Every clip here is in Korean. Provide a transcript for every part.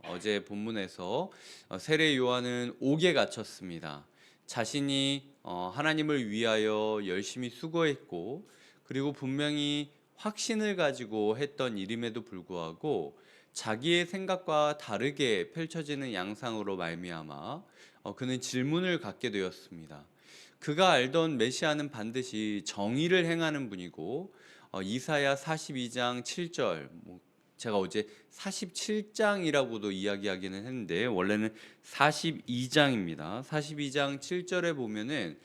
어제 본문에서 세례 요한은 옥에 갇혔습니다. 자신이 하나님을 위하여 열심히 수고했고, 그리고 분명히 확신을 가지고 했던 일임에도 불구하고 자기의 생각과 다르게 펼쳐지는 양상으로 말미암아 그는 질문을 갖게 되었습니다. 그가 알던 메시아는 반드시 정의를 행하는 분이고, 이사야 42장 7절, 제가 어제 47장이라고도 이야기하기는 했는데 원래는 42장입니다. 42장 7절에 보면은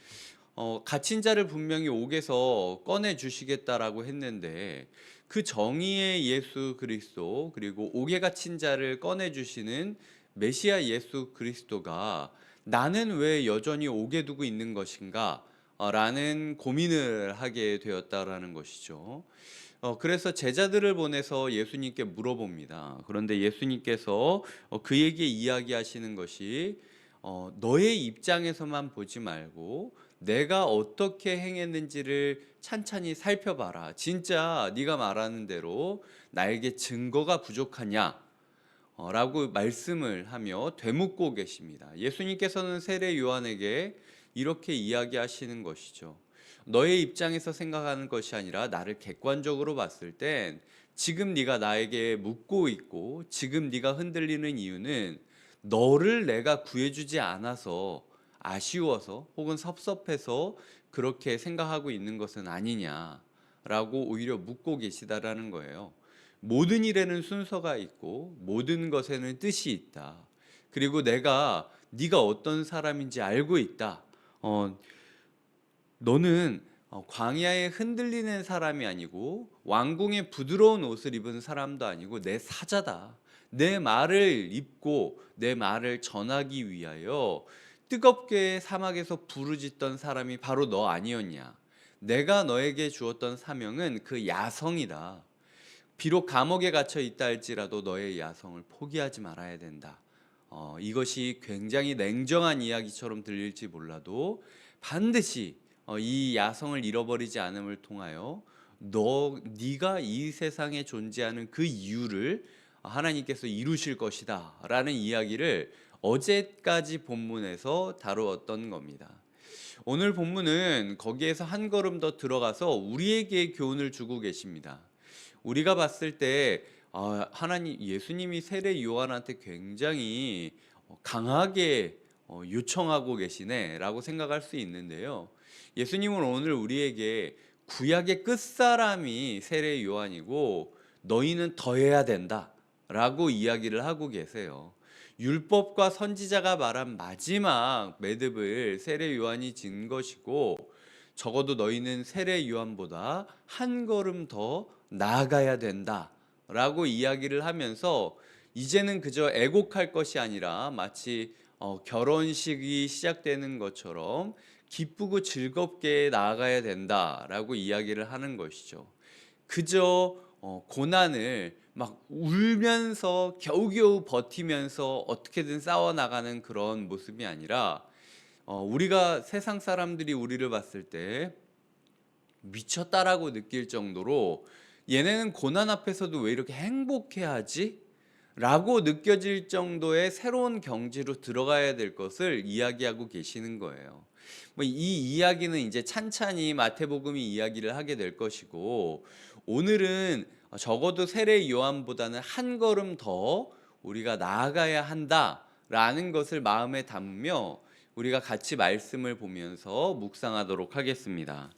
갇힌 자를 분명히 옥에서 꺼내 주시겠다라고 했는데, 그 정의의 예수 그리스도, 그리고 옥에 갇힌 자를 꺼내 주시는 메시아 예수 그리스도가 나는 왜 여전히 옥에 두고 있는 것인가? 라는 고민을 하게 되었다라는 것이죠. 그래서 제자들을 보내서 예수님께 물어봅니다. 그런데 예수님께서 그에게 이야기하시는 것이, 너의 입장에서만 보지 말고 내가 어떻게 행했는지를 찬찬히 살펴봐라. 진짜 네가 말하는 대로 나에게 증거가 부족하냐? 라고 말씀을 하며 되묻고 계십니다. 예수님께서는 세례 요한에게 이렇게 이야기하시는 것이죠. 너의 입장에서 생각하는 것이 아니라 나를 객관적으로 봤을 땐 지금 네가 나에게 묻고 있고 지금 네가 흔들리는 이유는 너를 내가 구해주지 않아서 아쉬워서 혹은 섭섭해서 그렇게 생각하고 있는 것은 아니냐라고 오히려 묻고 계시다라는 거예요. 모든 일에는 순서가 있고 모든 것에는 뜻이 있다. 그리고 내가 네가 어떤 사람인지 알고 있다. 너는 광야에 흔들리는 사람이 아니고 왕궁의 부드러운 옷을 입은 사람도 아니고 내 사자다. 내 말을 입고 내 말을 전하기 위하여 뜨겁게 사막에서 부르짖던 사람이 바로 너 아니었냐. 내가 너에게 주었던 사명은 그 야성이다. 비록 감옥에 갇혀 있다 할지라도 너의 야성을 포기하지 말아야 된다. 이것이 굉장히 냉정한 이야기처럼 들릴지 몰라도 반드시 이 야성을 잃어버리지 않음을 통하여 네가 이 세상에 존재하는 그 이유를 하나님께서 이루실 것이다라는 이야기를 어제까지 본문에서 다루었던 겁니다. 오늘 본문은 거기에서 한 걸음 더 들어가서 우리에게 교훈을 주고 계십니다. 우리가 봤을 때 하나님 예수님이 세례 요한한테 굉장히 강하게 요청하고 계시네라고 생각할 수 있는데요. 예수님은 오늘 우리에게 구약의 끝사람이 세례 요한이고 너희는 더해야 된다라고 이야기를 하고 계세요. 율법과 선지자가 말한 마지막 매듭을 세례 요한이 진 것이고, 적어도 너희는 세례 요한보다 한 걸음 더 나아가야 된다라고 이야기를 하면서 이제는 그저 애곡할 것이 아니라 마치 결혼식이 시작되는 것처럼 기쁘고 즐겁게 나아가야 된다라고 이야기를 하는 것이죠. 그저 고난을 막 울면서 겨우겨우 버티면서 어떻게든 싸워나가는 그런 모습이 아니라, 우리가 세상 사람들이 우리를 봤을 때 미쳤다라고 느낄 정도로 얘네는 고난 앞에서도 왜 이렇게 행복해하지? 라고 느껴질 정도의 새로운 경지로 들어가야 될 것을 이야기하고 계시는 거예요. 이 이야기는 이제 찬찬히 마태복음이 이야기를 하게 될 것이고, 오늘은 적어도 세례 요한보다는 한 걸음 더 우리가 나아가야 한다라는 것을 마음에 담으며 우리가 같이 말씀을 보면서 묵상하도록 하겠습니다.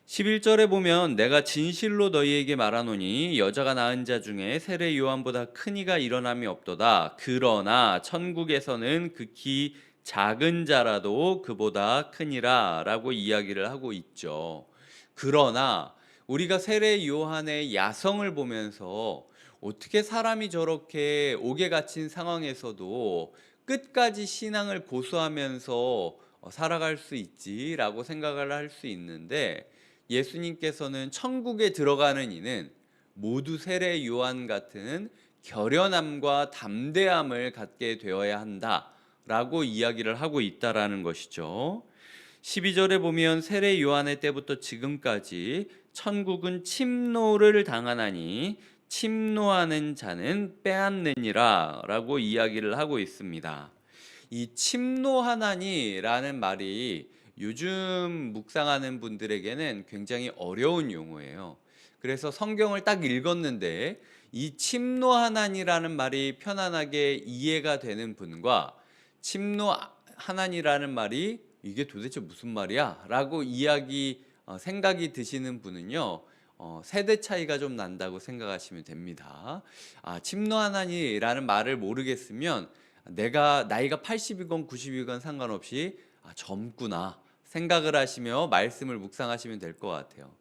11절에 보면 내가 진실로 너희에게 말하노니 여자가 낳은 자 중에 세례 요한보다 큰 이가 일어남이 없도다. 그러나 천국에서는 극히 작은 자라도 그보다 크니라 라고 이야기를 하고 있죠. 그러나 우리가 세례 요한의 야성을 보면서 어떻게 사람이 저렇게 옥에 갇힌 상황에서도 끝까지 신앙을 고수하면서 살아갈 수 있지라고 생각을 할 수 있는데, 예수님께서는 천국에 들어가는 이는 모두 세례 요한 같은 결연함과 담대함을 갖게 되어야 한다라고 이야기를 하고 있다라는 것이죠. 12절에 보면 세례 요한의 때부터 지금까지 천국은 침노를 당하나니 침노하는 자는 빼앗느니라 라고 이야기를 하고 있습니다. 이 침노하나니라는 말이 요즘 묵상하는 분들에게는 굉장히 어려운 용어예요. 그래서 성경을 딱 읽었는데 이 침노하나니라는 말이 편안하게 이해가 되는 분과 침노하나니라는 말이 이게 도대체 무슨 말이야? 라고 생각이 드시는 분은요. 세대 차이가 좀 난다고 생각하시면 됩니다. 침노하나니라는 말을 모르겠으면 내가 나이가 80이건 90이건 상관없이 젊구나 생각을 하시며 말씀을 묵상하시면 될 것 같아요.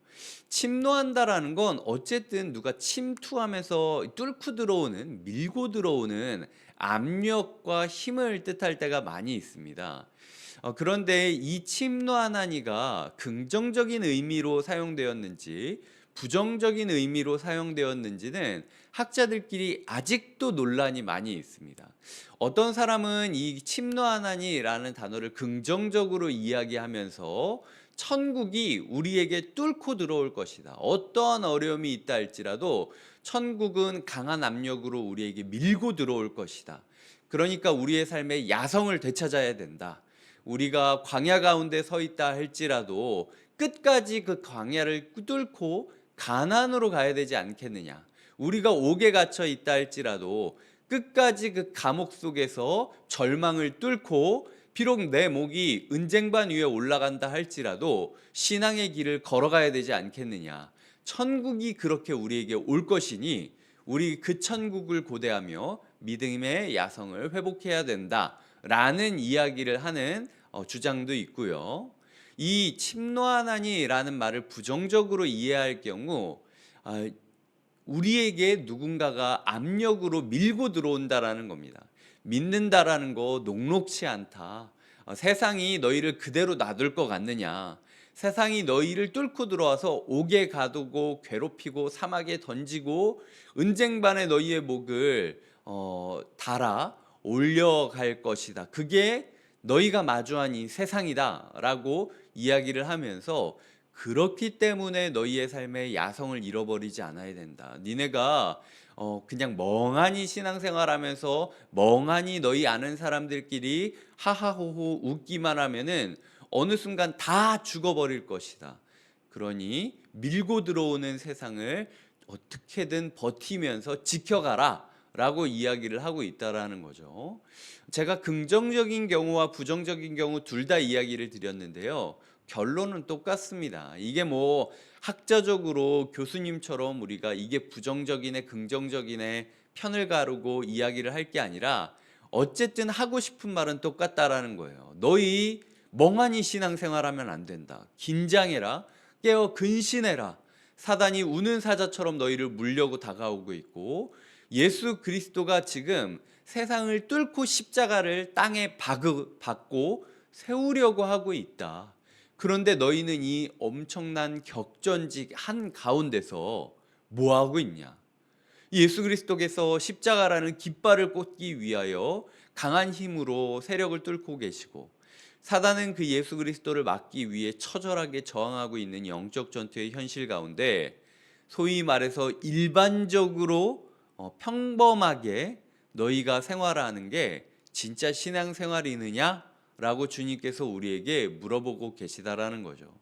침노한다라는 건 어쨌든 누가 침투하면서 뚫고 들어오는, 밀고 들어오는 압력과 힘을 뜻할 때가 많이 있습니다. 그런데 이 침노하나니가 긍정적인 의미로 사용되었는지 부정적인 의미로 사용되었는지는 학자들끼리 아직도 논란이 많이 있습니다. 어떤 사람은 이 침노하나니라는 단어를 긍정적으로 이야기하면서 천국이 우리에게 뚫고 들어올 것이다. 어떠한 어려움이 있다 할지라도 천국은 강한 압력으로 우리에게 밀고 들어올 것이다. 그러니까 우리의 삶에 야성을 되찾아야 된다. 우리가 광야 가운데 서 있다 할지라도 끝까지 그 광야를 뚫고 가나안으로 가야 되지 않겠느냐. 우리가 옥에 갇혀 있다 할지라도 끝까지 그 감옥 속에서 절망을 뚫고 비록 내 목이 은쟁반 위에 올라간다 할지라도 신앙의 길을 걸어가야 되지 않겠느냐. 천국이 그렇게 우리에게 올 것이니 우리 그 천국을 고대하며 믿음의 야성을 회복해야 된다라는 이야기를 하는 주장도 있고요. 이 침노하나니라는 말을 부정적으로 이해할 경우 우리에게 누군가가 압력으로 밀고 들어온다라는 겁니다. 믿는다라는 거 녹록치 않다. 세상이 너희를 그대로 놔둘 것 같느냐. 세상이 너희를 뚫고 들어와서 옥에 가두고 괴롭히고 사막에 던지고 은쟁반에 너희의 목을 달아 올려갈 것이다. 그게 너희가 마주한 이 세상이다 라고 이야기를 하면서 그렇기 때문에 너희의 삶의 야성을 잃어버리지 않아야 된다. 니네가 그냥 멍하니 신앙생활하면서 멍하니 너희 아는 사람들끼리 하하호호 웃기만 하면은 어느 순간 다 죽어버릴 것이다. 그러니 밀고 들어오는 세상을 어떻게든 버티면서 지켜가라 라고 이야기를 하고 있다라는 거죠. 제가 긍정적인 경우와 부정적인 경우 둘 다 이야기를 드렸는데요. 결론은 똑같습니다. 이게 뭐 학자적으로 교수님처럼 우리가 이게 부정적이네 긍정적이네 편을 가르고 이야기를 할 게 아니라 어쨌든 하고 싶은 말은 똑같다라는 거예요. 너희 멍하니 신앙생활하면 안 된다. 긴장해라. 깨어 근신해라. 사단이 우는 사자처럼 너희를 물려고 다가오고 있고 예수 그리스도가 지금 세상을 뚫고 십자가를 땅에 박고 세우려고 하고 있다. 그런데 너희는 이 엄청난 격전지 한 가운데서 뭐 하고 있냐? 예수 그리스도께서 십자가라는 깃발을 꽂기 위하여 강한 힘으로 세력을 뚫고 계시고 사단은 그 예수 그리스도를 막기 위해 처절하게 저항하고 있는 영적 전투의 현실 가운데 소위 말해서 일반적으로 평범하게 너희가 생활하는 게 진짜 신앙생활이느냐라고 주님께서 우리에게 물어보고 계시다라는 거죠.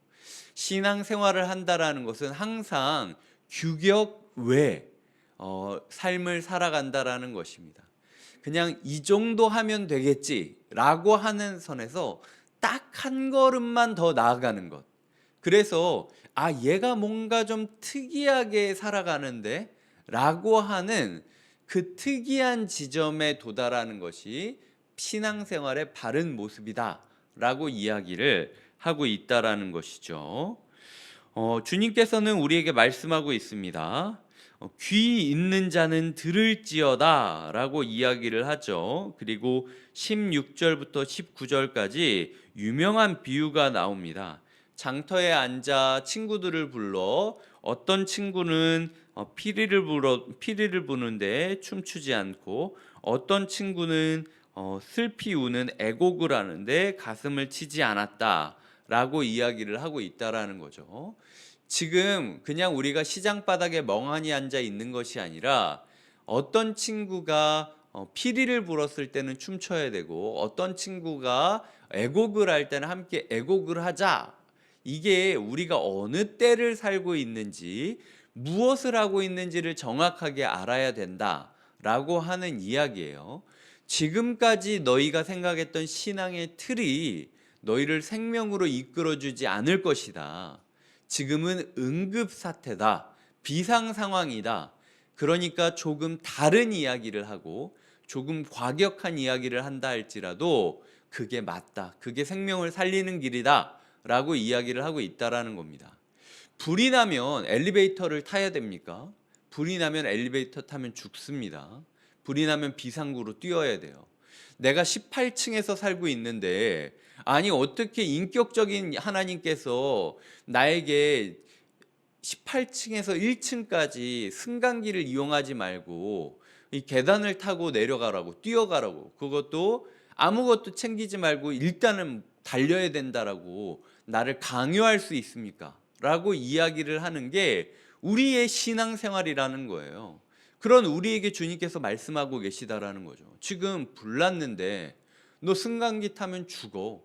신앙생활을 한다라는 것은 항상 규격 외 삶을 살아간다라는 것입니다. 그냥 이 정도 하면 되겠지라고 하는 선에서 딱 한 걸음만 더 나아가는 것. 그래서 얘가 뭔가 좀 특이하게 살아가는데 라고 하는 그 특이한 지점에 도달하는 것이 신앙생활의 바른 모습이다 라고 이야기를 하고 있다라는 것이죠. 주님께서는 우리에게 말씀하고 있습니다. 귀 있는 자는 들을지어다 라고 이야기를 하죠. 그리고 16절부터 19절까지 유명한 비유가 나옵니다. 장터에 앉아 친구들을 불러 어떤 친구는 피리를 부는데 춤추지 않고 어떤 친구는 슬피 우는 애곡을 하는데 가슴을 치지 않았다 라고 이야기를 하고 있다라는 거죠. 지금 그냥 우리가 시장 바닥에 멍하니 앉아 있는 것이 아니라 어떤 친구가 피리를 불었을 때는 춤춰야 되고 어떤 친구가 애곡을 할 때는 함께 애곡을 하자. 이게 우리가 어느 때를 살고 있는지 무엇을 하고 있는지를 정확하게 알아야 된다라고 하는 이야기예요. 지금까지 너희가 생각했던 신앙의 틀이 너희를 생명으로 이끌어주지 않을 것이다. 지금은 응급 사태다. 비상 상황이다. 그러니까 조금 다른 이야기를 하고 조금 과격한 이야기를 한다 할지라도 그게 맞다. 그게 생명을 살리는 길이다. 라고 이야기를 하고 있다라는 겁니다. 불이 나면 엘리베이터를 타야 됩니까? 불이 나면 엘리베이터 타면 죽습니다. 불이 나면 비상구로 뛰어야 돼요. 내가 18층에서 살고 있는데 아니 어떻게 인격적인 하나님께서 나에게 18층에서 1층까지 승강기를 이용하지 말고 이 계단을 타고 내려가라고 뛰어가라고 그것도 아무것도 챙기지 말고 일단은 달려야 된다라고 나를 강요할 수 있습니까? 라고 이야기를 하는 게 우리의 신앙생활이라는 거예요. 그런 우리에게 주님께서 말씀하고 계시다라는 거죠. 지금 불났는데 너 승강기 타면 죽어.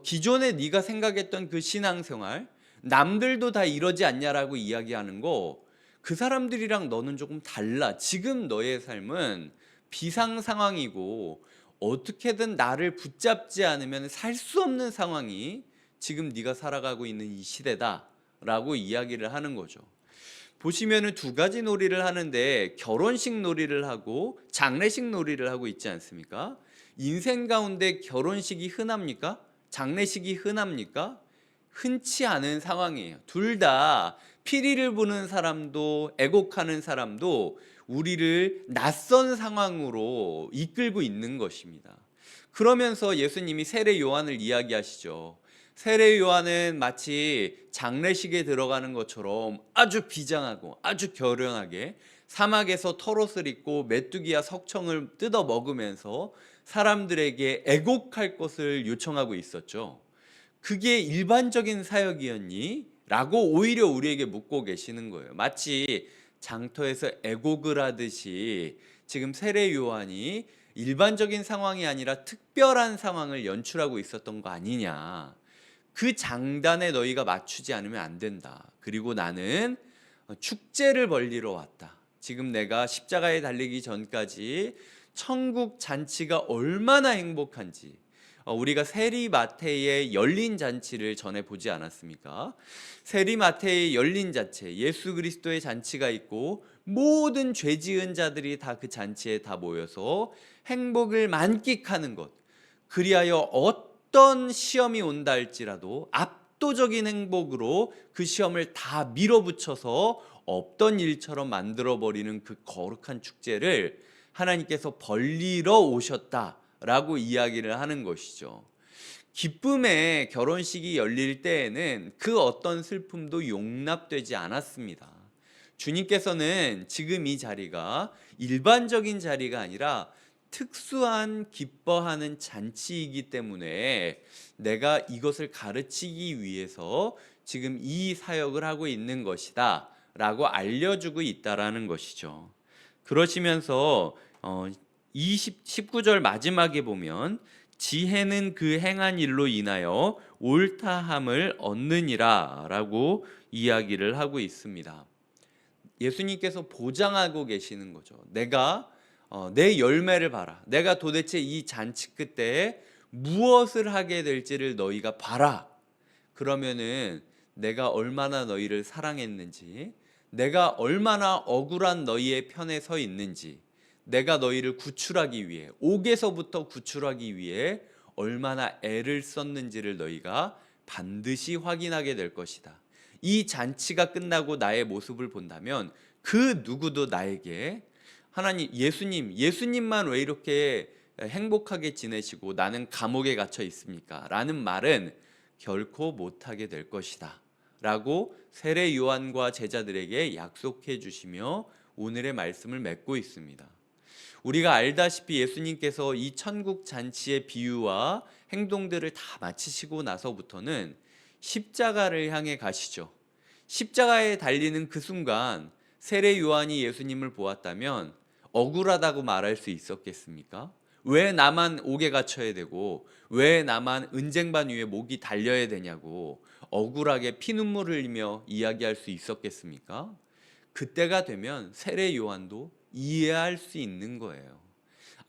기존에 네가 생각했던 그 신앙생활 남들도 다 이러지 않냐라고 이야기하는 거 그 사람들이랑 너는 조금 달라. 지금 너의 삶은 비상 상황이고 어떻게든 나를 붙잡지 않으면 살 수 없는 상황이 지금 네가 살아가고 있는 이 시대다라고 이야기를 하는 거죠. 보시면은 두 가지 놀이를 하는데 결혼식 놀이를 하고 장례식 놀이를 하고 있지 않습니까? 인생 가운데 결혼식이 흔합니까? 장례식이 흔합니까? 흔치 않은 상황이에요. 둘 다 피리를 부는 사람도 애곡하는 사람도 우리를 낯선 상황으로 이끌고 있는 것입니다. 그러면서 예수님이 세례 요한을 이야기하시죠. 세례 요한은 마치 장례식에 들어가는 것처럼 아주 비장하고 아주 결연하게 사막에서 털옷을 입고 메뚜기와 석청을 뜯어 먹으면서 사람들에게 애곡할 것을 요청하고 있었죠. 그게 일반적인 사역이었니? 라고 오히려 우리에게 묻고 계시는 거예요. 마치 장터에서 애곡을 하듯이 지금 세례 요한이 일반적인 상황이 아니라 특별한 상황을 연출하고 있었던 거 아니냐. 그 장단에 너희가 맞추지 않으면 안 된다. 그리고 나는 축제를 벌리러 왔다. 지금 내가 십자가에 달리기 전까지 천국 잔치가 얼마나 행복한지 우리가 세리마태의 열린 잔치를 전에 보지 않았습니까? 세리마태의 열린 잔치, 예수 그리스도의 잔치가 있고 모든 죄 지은 자들이 다 그 잔치에 다 모여서 행복을 만끽하는 것. 그리하여 어떤 시험이 온다 할지라도 압도적인 행복으로 그 시험을 다 밀어붙여서 없던 일처럼 만들어버리는 그 거룩한 축제를 하나님께서 벌리러 오셨다라고 이야기를 하는 것이죠. 기쁨의 결혼식이 열릴 때에는 그 어떤 슬픔도 용납되지 않았습니다. 주님께서는 지금 이 자리가 일반적인 자리가 아니라 특수한 기뻐하는 잔치이기 때문에 내가 이것을 가르치기 위해서 지금 이 사역을 하고 있는 것이다 라고 알려주고 있다라는 것이죠. 그러시면서 19절 마지막에 보면 지혜는 그 행한 일로 인하여 옳다함을 얻느니라 라고 이야기를 하고 있습니다. 예수님께서 보장하고 계시는 거죠. 내가 내 열매를 봐라. 내가 도대체 이 잔치 끝에 무엇을 하게 될지를 너희가 봐라. 그러면은 내가 얼마나 너희를 사랑했는지, 내가 얼마나 억울한 너희의 편에 서 있는지, 내가 너희를 구출하기 위해, 옥에서부터 구출하기 위해 얼마나 애를 썼는지를 너희가 반드시 확인하게 될 것이다. 이 잔치가 끝나고 나의 모습을 본다면 그 누구도 나에게 하나님, 예수님만 왜 이렇게 행복하게 지내시고 나는 감옥에 갇혀 있습니까? 라는 말은 결코 못하게 될 것이다 라고 세례 요한과 제자들에게 약속해 주시며 오늘의 말씀을 맺고 있습니다. 우리가 알다시피 예수님께서 이 천국 잔치의 비유와 행동들을 다 마치시고 나서부터는 십자가를 향해 가시죠. 십자가에 달리는 그 순간 세례 요한이 예수님을 보았다면 억울하다고 말할 수 있었겠습니까? 왜 나만 옥에 갇혀야 되고 왜 나만 은쟁반 위에 목이 달려야 되냐고 억울하게 피눈물 흘리며 이야기할 수 있었겠습니까? 그때가 되면 세례 요한도 이해할 수 있는 거예요.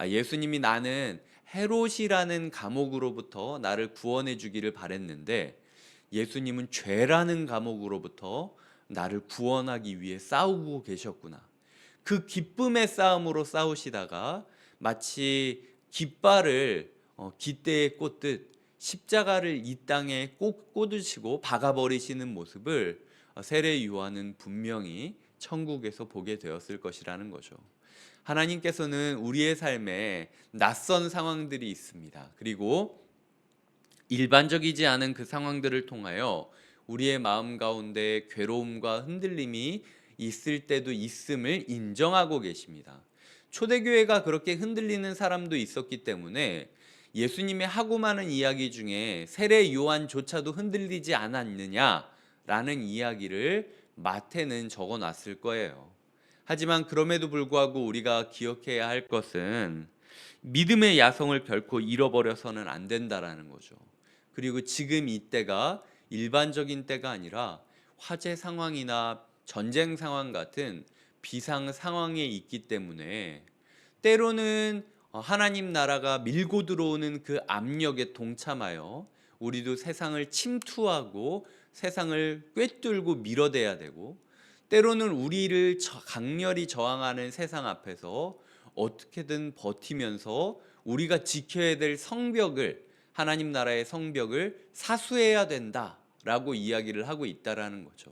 예수님이 나는 헤롯이라는 감옥으로부터 나를 구원해 주기를 바랬는데 예수님은 죄라는 감옥으로부터 나를 구원하기 위해 싸우고 계셨구나. 그 기쁨의 싸움으로 싸우시다가 마치 깃발을 깃대에 꽂듯 십자가를 이 땅에 꽂으시고 박아버리시는 모습을 세례 요한은 분명히 천국에서 보게 되었을 것이라는 거죠. 하나님께서는 우리의 삶에 낯선 상황들이 있습니다. 그리고 일반적이지 않은 그 상황들을 통하여 우리의 마음 가운데 괴로움과 흔들림이 있을 때도 있음을 인정하고 계십니다. 초대교회가 그렇게 흔들리는 사람도 있었기 때문에 예수님의 하고 많은 이야기 중에 세례 요한조차도 흔들리지 않았느냐라는 이야기를 마태는 적어놨을 거예요. 하지만 그럼에도 불구하고 우리가 기억해야 할 것은 믿음의 야성을 결코 잃어버려서는 안 된다라는 거죠. 그리고 지금 이때가 일반적인 때가 아니라 화재 상황이나 전쟁 상황 같은 비상 상황에 있기 때문에 때로는 하나님 나라가 밀고 들어오는 그 압력에 동참하여 우리도 세상을 침투하고 세상을 꿰뚫고 밀어대야 되고 때로는 우리를 강렬히 저항하는 세상 앞에서 어떻게든 버티면서 우리가 지켜야 될 성벽을 하나님 나라의 성벽을 사수해야 된다라고 이야기를 하고 있다라는 거죠.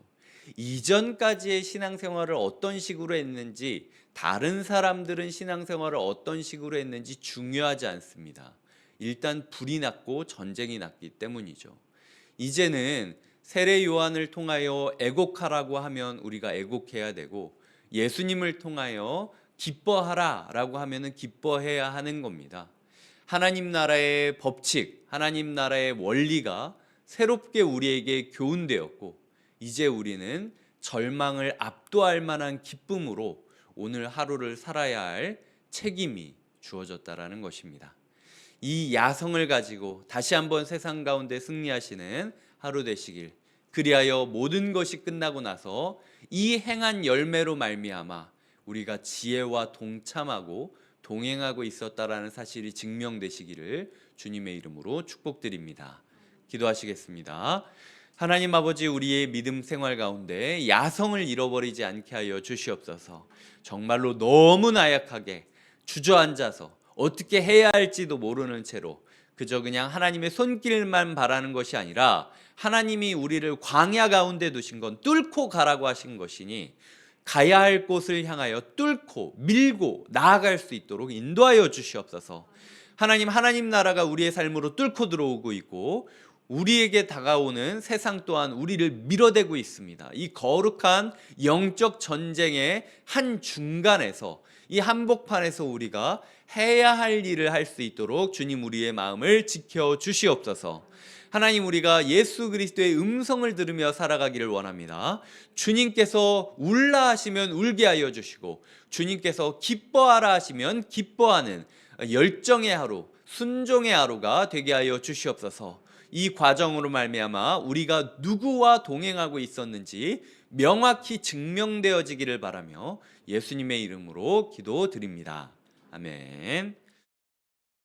이전까지의 신앙생활을 어떤 식으로 했는지 다른 사람들은 신앙생활을 어떤 식으로 했는지 중요하지 않습니다. 일단 불이 났고 전쟁이 났기 때문이죠. 이제는 세례 요한을 통하여 애곡하라고 하면 우리가 애곡해야 되고 예수님을 통하여 기뻐하라 라고 하면 기뻐해야 하는 겁니다. 하나님 나라의 법칙, 하나님 나라의 원리가 새롭게 우리에게 교훈되었고 이제 우리는 절망을 압도할 만한 기쁨으로 오늘 하루를 살아야 할 책임이 주어졌다라는 것입니다. 이 야성을 가지고 다시 한번 세상 가운데 승리하시는 하루 되시길, 그리하여 모든 것이 끝나고 나서 이 행한 열매로 말미암아 우리가 지혜와 동참하고 동행하고 있었다라는 사실이 증명되시기를 주님의 이름으로 축복드립니다. 기도하시겠습니다. 하나님 아버지, 우리의 믿음 생활 가운데 야성을 잃어버리지 않게 하여 주시옵소서. 정말로 너무 나약하게 주저앉아서 어떻게 해야 할지도 모르는 채로 그저 그냥 하나님의 손길만 바라는 것이 아니라 하나님이 우리를 광야 가운데 두신 건 뚫고 가라고 하신 것이니 가야 할 곳을 향하여 뚫고 밀고 나아갈 수 있도록 인도하여 주시옵소서. 하나님 나라가 우리의 삶으로 뚫고 들어오고 있고 우리에게 다가오는 세상 또한 우리를 밀어대고 있습니다. 이 거룩한 영적 전쟁의 한 중간에서 이 한복판에서 우리가 해야 할 일을 할 수 있도록 주님 우리의 마음을 지켜 주시옵소서. 하나님, 우리가 예수 그리스도의 음성을 들으며 살아가기를 원합니다. 주님께서 울라 하시면 울게 하여 주시고 주님께서 기뻐하라 하시면 기뻐하는 열정의 하루, 순종의 하루가 되게 하여 주시옵소서. 이 과정으로 말미암아 우리가 누구와 동행하고 있었는지 명확히 증명되어지기를 바라며 예수님의 이름으로 기도드립니다. 아멘.